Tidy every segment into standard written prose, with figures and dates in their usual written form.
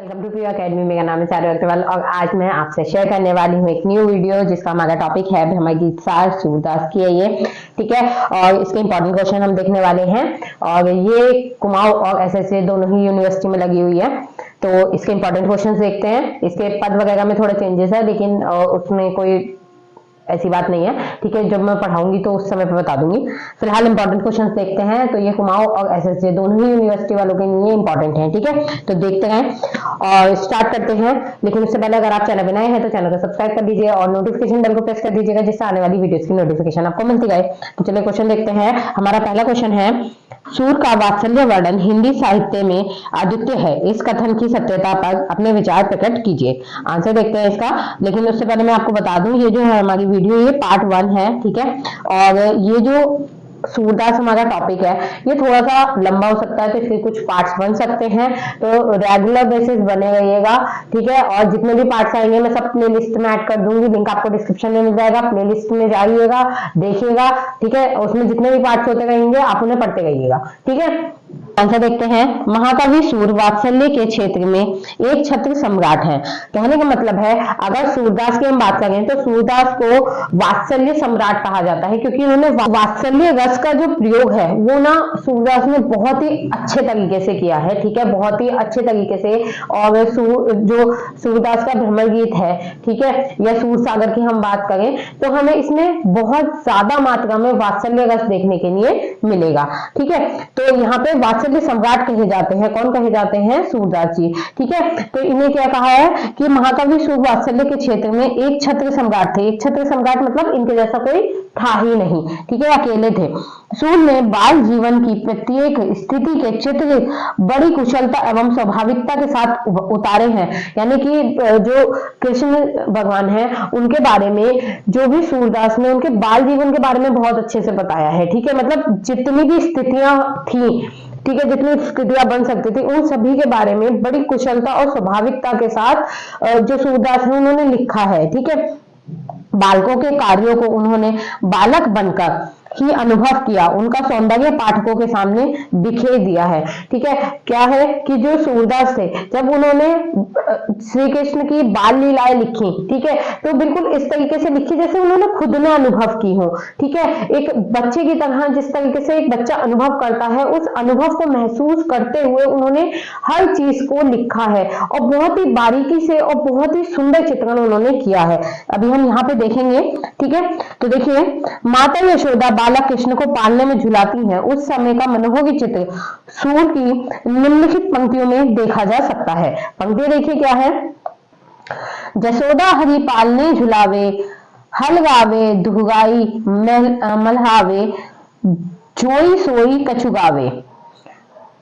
Welcome to Priya academy. मेरा नाम है चारू अग्रवाल और आज मैं आपसे शेयर करने वाली हूँ एक न्यू वीडियो जिसका हमारा टॉपिक है हमारी सूरदास की है ये, ठीक है। और इसके इंपॉर्टेंट क्वेश्चन हम देखने वाले हैं और ये कुमाऊं और एसएससी दोनों ही यूनिवर्सिटी में लगी हुई है। तो इसके इंपॉर्टेंट क्वेश्चन देखते हैं। इसके पद वगैरह में थोड़े चेंजेस है लेकिन उसमें कोई ऐसी बात नहीं है, ठीक है। जब मैं पढ़ाऊंगी तो उस समय पे बता दूंगी। फिलहाल इंपॉर्टेंट क्वेश्चंस देखते हैं। तो ये कुमाऊं और एसएससी दोनों ही यूनिवर्सिटी वालों के लिए इंपॉर्टेंट है, ठीक है। तो देखते हैं और स्टार्ट करते हैं। लेकिन उससे पहले अगर आप चैनल बनाए हैं तो चैनल को सब्सक्राइब कर दीजिए और नोटिफिकेशन बेल को प्रेस कर दीजिएगा जिससे आने वाली वीडियोस की नोटिफिकेशन आपको मिलती रहे। तो चलिए क्वेश्चन देखते हैं। हमारा पहला क्वेश्चन है, सूर का वात्सल्य वर्णन हिंदी साहित्य में अद्वितीय है, इस कथन की सत्यता पर अपने विचार प्रकट कीजिए। आंसर देखते हैं इसका। लेकिन उससे पहले मैं आपको बता दूं ये जो है हमारी वीडियो ये पार्ट 1 है, ठीक है। और ये जो सूरदास हमारा टॉपिक है ये थोड़ा सा लंबा हो सकता है तो इसके कुछ पार्ट्स बन सकते हैं। तो रेगुलर बेसिस बने रहिएगा, ठीक है। और जितने भी पार्ट्स आएंगे मैं सब प्ले लिस्ट में ऐड कर दूंगी, लिंक आपको डिस्क्रिप्शन में मिल जाएगा। प्ले लिस्ट में जाइएगा, देखिएगा, ठीक है। उसमें जितने भी पार्ट्स होते रहेंगे आप उन्हें पढ़ते रहिएगा, ठीक है। आंसर देखते हैं। महाकवि सूर वात्सल्य के क्षेत्र में एक छत्र सम्राट है। कहने का मतलब है अगर सूरदास की हम बात करें तो सूरदास को वात्सल्य सम्राट कहा जाता है क्योंकि उन्होंने वात्सल्य रस का जो प्रयोग है वो ना सूरदास ने बहुत ही अच्छे तरीके से किया है, ठीक है, बहुत ही अच्छे तरीके से। और जो सूरदास का भ्रमर गीत है, ठीक है, या सूर सागर की हम बात करें तो हमें इसमें बहुत ज्यादा मात्रा में वात्सल्य रस देखने के लिए मिलेगा, ठीक है। तो यहाँ पे वात्सल्य सम्राट कहे जाते हैं, कौन कहे जाते हैं? सूरदास जी, ठीक है। तो इन्हें क्या कहा है कि महाकवि सूर वात्सल्य के क्षेत्र में एक छत्र सम्राट थे। एक छत्र सम्राट मतलब इनके जैसा कोई था ही नहीं, ठीक है, अकेले थे। सूर ने बाल जीवन की प्रत्येक स्थिति के चित्र बड़ी कुशलता एवं स्वाभाविकता के साथ उतारे हैं। यानी कि जो कृष्ण भगवान है उनके बारे में जो भी सूरदास ने उनके बाल जीवन के बारे में बहुत अच्छे से बताया है, ठीक है। मतलब जितनी भी स्थितियां थी, ठीक है, जितनी स्थितियां बन सकती थी उन सभी के बारे में बड़ी कुशलता और स्वाभाविकता के साथ जो सूरदास ने उन्होंने लिखा है, ठीक है। बालकों के कार्यों को उन्होंने बालक बनकर ही अनुभव किया, उनका सौंदर्य पाठकों के सामने बिखेर दिया है, ठीक है। क्या है कि जो सूरदास थे जब उन्होंने श्री कृष्ण की बाल लीलाएं लिखी, ठीक है, तो बिल्कुल इस तरीके से लिखी जैसे उन्होंने खुद ने अनुभव की हो, ठीक है। एक बच्चे की तरह जिस तरीके से एक बच्चा अनुभव करता है उस अनुभव को महसूस करते हुए उन्होंने हर चीज को लिखा है और बहुत ही बारीकी से और बहुत ही सुंदर चित्रण उन्होंने किया है। अभी हम यहाँ पे देखेंगे, ठीक है। तो देखिए, माता यशोदा बालक कृष्ण को पालने में झुलाती हैं, उस समय का मनोहरी चित्र सूर की निम्नलिखित पंक्तियों में देखा जा सकता है। पंक्ति देखिए क्या है। जसोदा हरि पालने झुलावे, हल गावे दुहगाई मल्हावे, जोई सोई कछु गावे।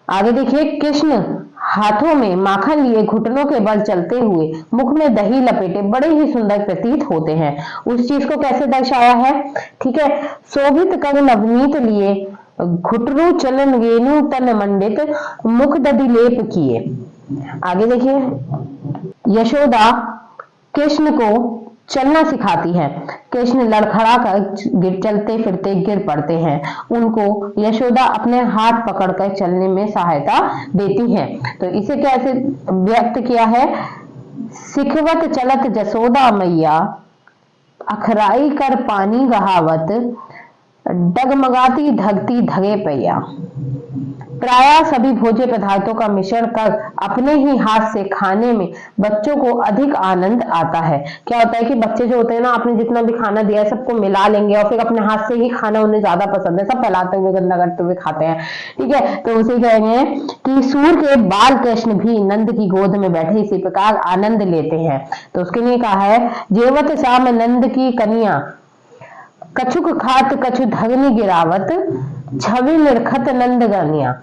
आगे देखिए, कृष्ण हाथों में माखन लिए घुटनों के बल चलते हुए मुख में दही लपेटे बड़े ही सुंदर प्रतीत होते हैं। उस चीज को कैसे दर्शाया है, ठीक है। शोभित कर नवनीत लिए, घुटरू चलन रेणु तन मंडित, मुख दधि लेप किए। आगे देखिए, यशोदा कृष्ण को चलना सिखाती है। कृष्ण लड़खड़ा कर चलते फिरते गिर पड़ते हैं, उनको यशोदा अपने हाथ पकड़कर चलने में सहायता देती हैं। तो इसे कैसे व्यक्त किया है? सिखवत चलत जसोदा मैया, अखराई कर पानी गहावत, डगमगाती धगती धगे पैया। प्रायः सभी भोज्य पदार्थों का मिश्रण कर अपने ही हाथ से खाने में बच्चों को अधिक आनंद आता है। क्या होता है कि बच्चे जो होते हैं ना, आपने जितना भी खाना दिया है सबको मिला लेंगे और फिर अपने हाथ से ही खाना उन्हें ज्यादा पसंद है, सब फैलाते हुए गंदा करते हुए खाते हैं, ठीक है। तो उसे कहेंगे कि सूर के बाल कृष्ण भी नंद की गोद में बैठे इसी प्रकार आनंद लेते हैं। तो उसके लिए कहा है, जेवत श्याम नंद की कन्या, कछुक खात कछु धगनी गिरावत, छवि निरखत नंद गनिया।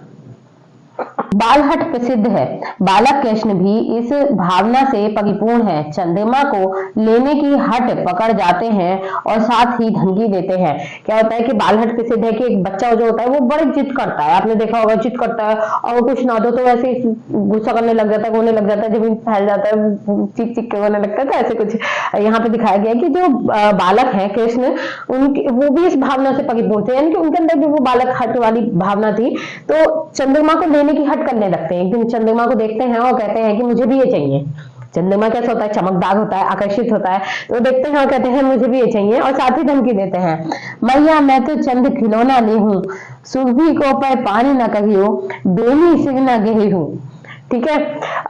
बालहट प्रसिद्ध है। बालक कृष्ण भी इस भावना से परिपूर्ण है। चंद्रमा को लेने की हट पकड़ जाते हैं और साथ ही धमकी देते हैं। क्या होता है कि बालहट प्रसिद्ध है कि एक बच्चा जो होता है वो बड़े जिद करता है, आपने देखा होगा, जिद करता है और कुछ ना दो तो वैसे गुस्सा करने लग जाता है, रोने लग जाता है, जमीन फैल जाता है, चीख चीख के रोने लगता है। तो ऐसे कुछ यहाँ पे दिखाया गया कि जो बालक है कृष्ण उनके वो भी इस भावना से परिपूर्ण थे, यानी कि उनके अंदर भी वो बालक हट वाली भावना थी। तो चंद्रमा को लेने की हट खटखट करने लगते हैं। एक दिन चंद्रमा को देखते हैं और कहते हैं कि मुझे भी ये चाहिए। चंद्रमा कैसा होता है, चमकदार होता है, आकर्षित होता है, तो देखते हैं और कहते हैं मुझे भी ये चाहिए, और साथ ही धमकी देते हैं, मैया मैं तो चंद खिलौना ली हूँ, सुरभि को पर पानी न कहियो, बेनी सिंह न गही हूँ। ठीक है,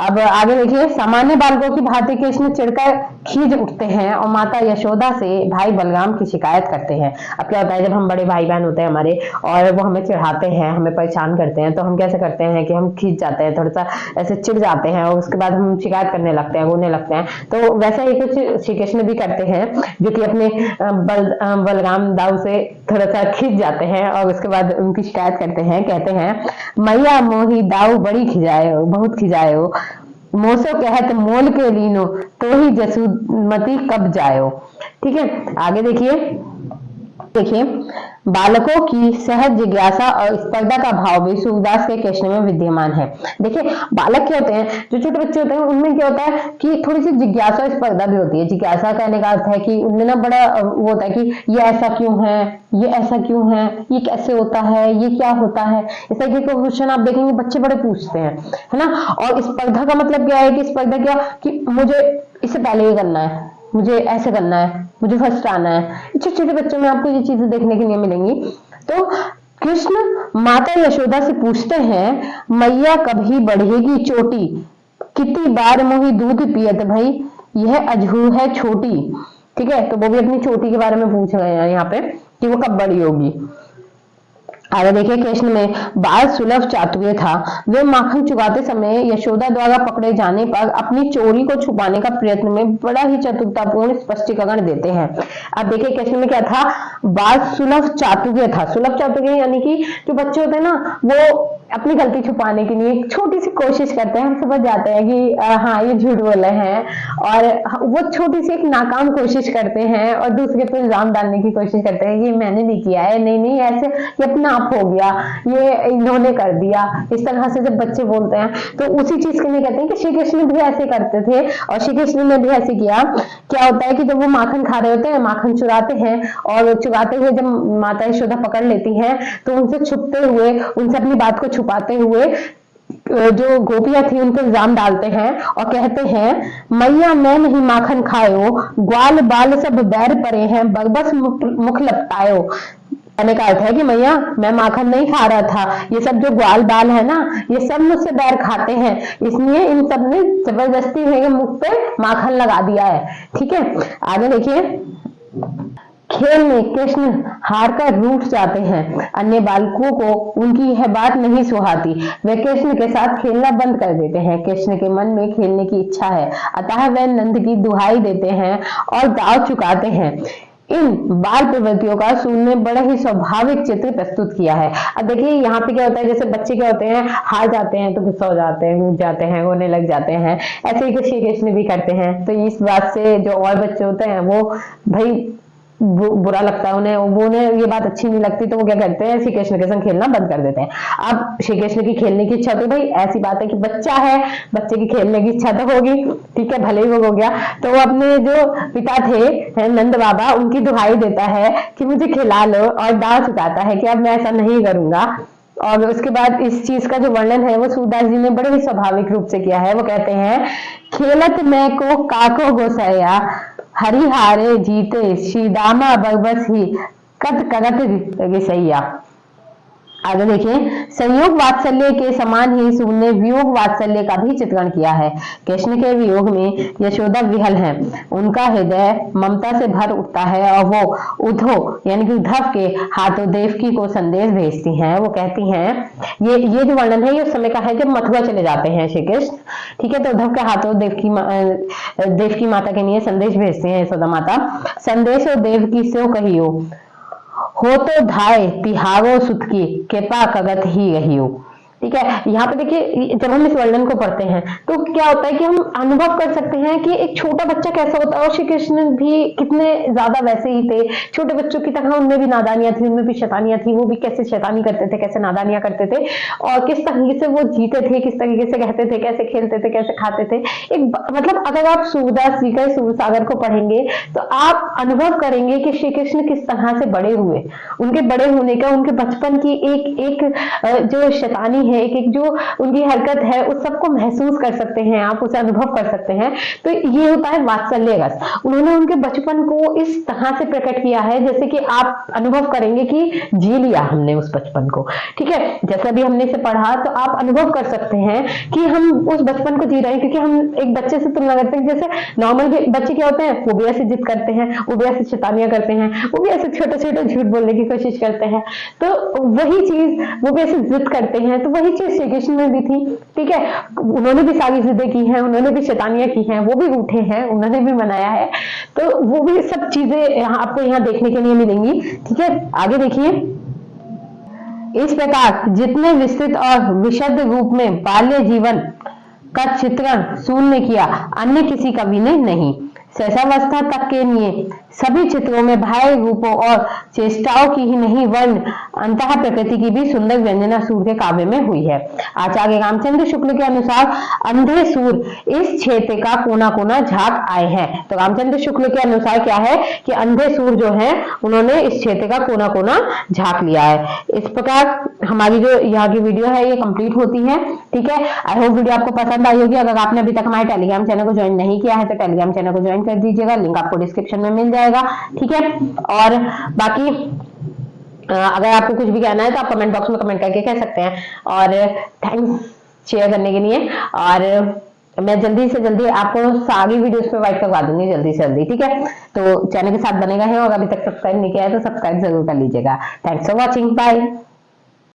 अब आगे देखिए, सामान्य बालकों की भांति कृष्ण चिढ़कर खींच उठते हैं और माता यशोदा से भाई बलराम की शिकायत करते हैं। अब क्या होता है, जब हम बड़े भाई बहन होते हैं हमारे और वो हमें चिढ़ाते हैं, हमें परेशान करते हैं, तो हम कैसे करते हैं कि हम खींच जाते हैं, थोड़ा सा ऐसे चिढ़ जाते हैं और उसके बाद हम शिकायत करने लगते हैं, रोने लगते हैं। तो वैसा ही कुछ श्री कृष्ण भी करते हैं, जो कि अपने बलराम दाऊ से थोड़ा सा खींच जाते हैं और उसके बाद उनकी शिकायत करते हैं। कहते हैं, मैया मोही दाऊ बड़ी खिजाए, बहुत खिजायो, मोसो कहत मोल के लीनो, तो ही जसुमती कब जायो। ठीक है, आगे देखिए बालकों की सहज जिज्ञासा और स्पर्धा का भाव भी सूरदास के कृष्ण में विद्यमान है। देखिए बालक क्या होते हैं, जो छोटे बच्चे होते हैं, उनमें क्या होता है कि थोड़ी सी जिज्ञासा और स्पर्धा भी होती है। जिज्ञासा कहने का अर्थ है कि उनमें ना बड़ा वो होता है कि ये ऐसा क्यों है, ये ऐसा क्यों है, ये कैसे होता है, ये क्या होता है, इस तरह के क्वेश्चन आप देखेंगे बच्चे बड़े पूछते हैं, है ना। और स्पर्धा का मतलब क्या है कि स्पर्धा क्या कि मुझे इससे पहले ये करना है, मुझे ऐसे करना है, मुझे फर्स्ट आना है। छोटे छोटे बच्चों में आपको ये चीजें देखने के लिए मिलेंगी। तो कृष्ण माता यशोदा से पूछते हैं, मैया कभी बढ़ेगी चोटी, कितनी बार मोही दूध पियत भई, यह अजहू है छोटी। ठीक है, तो वो भी अपनी चोटी के बारे में पूछ रहे हैं यहाँ पे कि वो कब बड़ी होगी। आगे देखिए, कृष्ण में बाल सुलभ चातुर्य था। वे माखन चुगाते समय यशोदा द्वारा पकड़े जाने पर अपनी चोरी को छुपाने का प्रयत्न में बड़ा ही चतुरतापूर्ण स्पष्टीकरण देते हैं। अब देखिए कृष्ण में क्या था, बाल सुलभ चातुर्य था। सुलभ चातुर्य यानी कि जो बच्चे होते हैं ना, वो अपनी गलती छुपाने के लिए छोटी सी कोशिश करते हैं। हम समझ जाते हैं कि हाँ ये झूठ बोले हैं, और वो छोटी सी एक नाकाम कोशिश करते हैं और दूसरे पे इल्जाम डालने की कोशिश करते हैं, ये मैंने नहीं किया है, नहीं ऐसे ये अपना आप हो गया, ये इन्होंने कर दिया। इस तरह से जब बच्चे बोलते हैं तो उसी चीज के लिए कहते हैं कि श्री कृष्ण भी ऐसे करते थे और श्री कृष्ण ने भी ऐसे किया। क्या होता है कि जब वो माखन खा रहे होते हैं, माखन चुराते हैं, और चुराते हुए जब माता यशोदा पकड़ लेती हैं तो उनसे छुपते हुए, उनसे अपनी बात को छुपाते हुए जो गोपियां थी उन पर इल्जाम डालते हैं और कहते हैं, मैया मैं नहीं माखन खायो, ग्वाल बाल सब बैर परे हैं, बरबस मुख लपटायो। कहने का अर्थ है कि मैया मैं माखन नहीं खा रहा था, ये सब जो ग्वाल बाल है ना, ये सब मुझसे बैर खाते हैं, इसलिए इन सब ने जबरदस्ती मेरे मुख पे माखन लगा दिया है। ठीक है, आगे देखिए, खेल में कृष्ण हारकर रूठ जाते हैं। अन्य बालकों को उनकी यह बात नहीं सुहाती, वे कृष्ण के साथ खेलना बंद कर देते हैं। कृष्ण के मन में खेलने की इच्छा है, अतः वे नंद की दुहाई देते हैं और दाव चुकाते हैं। इन बाल प्रवृत्तियों का सूर्य ने बड़ा ही स्वाभाविक चित्र प्रस्तुत किया है। अब देखिए यहाँ पे क्या होता है, जैसे बच्चे क्या होते हैं, हार जाते हैं तो गुस्सा हो जाते हैं, रूठ जाते हैं, रोने लग जाते हैं, ऐसे ही श्री कृष्ण भी करते हैं। तो इस बात से जो और बच्चे होते हैं वो भाई बुरा लगता है उन्हें, वो उन्हें ये बात अच्छी नहीं लगती, तो वो क्या करते हैं, श्री कृष्ण के संग खेलना बंद कर देते हैं। अब श्री कृष्ण की खेलने की इच्छा, तो भाई ऐसी बात है कि बच्चा है, बच्चे की खेलने की इच्छा तो होगी, ठीक है, भले ही वो हो गया। तो वो अपने जो पिता थे नंद बाबा, उनकी दुहाई देता है कि मुझे खिला लो, और दाव चुकाता है कि अब मैं ऐसा नहीं करूंगा। और उसके बाद इस चीज का जो वर्णन है वो सूरदास जी ने बड़े ही स्वाभाविक रूप से किया है। वो कहते हैं, खेलत मैं को काको गोसैया, हरिहारे जीते श्रीदामा बरबस ही कत करत गिसैया। आगे देखिए, संयोग वात्सल्य के समान ही सूर्य ने वियोग वात्सल्य का भी चित्रण किया है। कृष्ण के वियोग में यशोदा विहल हैं, उनका हृदय ममता से भर उठता है और वो उद्धव यानी कि उद्धव के हाथों देवकी को संदेश भेजती हैं। वो कहती हैं, ये जो वर्णन है ये उस समय का है जब मथुरा चले जाते हैं श्री कृष्ण। ठीक है, तो उद्धव के हाथों देवकी माता के लिए संदेश भेजते हैं यशोदा माता। संदेश और देवकी से कहियो, हो तो धाय तिहारो सुत की, कृपा कगत ही रहियो। ठीक है, यहाँ पे देखिए जब हम इस वर्णन को पढ़ते हैं तो क्या होता है कि हम अनुभव कर सकते हैं कि एक छोटा बच्चा कैसा होता है, और श्री कृष्ण भी कितने ज्यादा वैसे ही थे, छोटे बच्चों की तरह उनमें भी नादानियां थी, उनमें भी शैतानियां थी, वो भी कैसे शैतानी करते थे, कैसे नादानियां करते थे, और किस तरीके से वो जीते थे, किस तरीके से रहते थे, कैसे खेलते थे, कैसे खाते थे। एक मतलब अगर आप सूरदास जी का सूरसागर को पढ़ेंगे तो आप अनुभव करेंगे कि श्री कृष्ण किस तरह से बड़े हुए, उनके बड़े होने का, उनके बचपन की एक जो शैतानी है, एक एक जो उनकी हरकत है उस सबको महसूस कर सकते हैं आप, उसे अनुभव कर सकते हैं। तो ये होता है वात्सल्य रस। उन्होंने उनके बचपन को इस तरह से प्रकट किया है जैसे कि आप अनुभव करेंगे कि जी लिया हमने उस बचपन को, ठीक है। जैसा भी हमने इसे पढ़ा तो आप अनुभव कर सकते हैं कि हम उस बचपन को जी रहे हैं, क्योंकि हम एक बच्चे से तुलना करते हैं। जैसे नॉर्मल बच्चे क्या होते हैं, वो भी ऐसे जिद करते हैं, वो भी ऐसे शैतानियां करते हैं, वो भी ऐसे छोटे छोटे झूठ बोलने की कोशिश करते हैं। तो वही चीज वो भी ऐसे जिद करते हैं, तो वही चीज श्री कृष्ण में भी थी, ठीक है। उन्होंने भी सारी जिदें की हैं, उन्होंने भी शैतानियां की हैं, वो भी उठे हैं, उन्होंने भी मनाया है। तो वो भी सब चीजें आपको यहाँ देखने के लिए मिलेंगी, ठीक है। आगे देखिए, इस प्रकार जितने विस्तृत और विशद रूप में बाल्य जीवन का चित्रण सूर्य ने किया, अन्य किसी कवि ने नहीं। शैशवावस्था तक के लिए सभी चित्रों में बाह्य रूपों और चेष्टाओं की ही नहीं, वर्ण अंतः प्रकृति की भी सुंदर व्यंजना सूर्य के काव्य में हुई है। आचार्य रामचंद्र शुक्ल के अनुसार अंधे सूर्य इस क्षेत्र का कोना कोना झांक आए हैं। तो रामचंद्र शुक्ल के अनुसार क्या है कि अंधे सूर्य जो है उन्होंने इस क्षेत्र का कोना कोना झांक लिया है। इस प्रकार हमारी जो यहाँ की वीडियो है ये कंप्लीट होती है, ठीक है। आई होप वीडियो आपको पसंद आई होगी। अगर आपने अभी तक हमारे टेलीग्राम चैनल को ज्वाइन नहीं किया है तो टेलीग्राम चैनल को ज्वाइन कर दीजिएगा, लिंक आपको डिस्क्रिप्शन में मिल जाएगा, ठीक है। और बाकी अगर आपको कुछ भी कहना है तो आप कमेंट बॉक्स में कमेंट करके कह सकते हैं। और थैंक्स शेयर करने के लिए। और मैं जल्दी से जल्दी आपको सारी वीडियोस प्रोवाइड करवा दूंगी जल्दी से जल्दी, ठीक है। तो चैनल के साथ बने रहे और अभी तक सब्सक्राइब नहीं किया है तो सब्सक्राइब जरूर कर लीजिएगा। Thanks for watching, bye.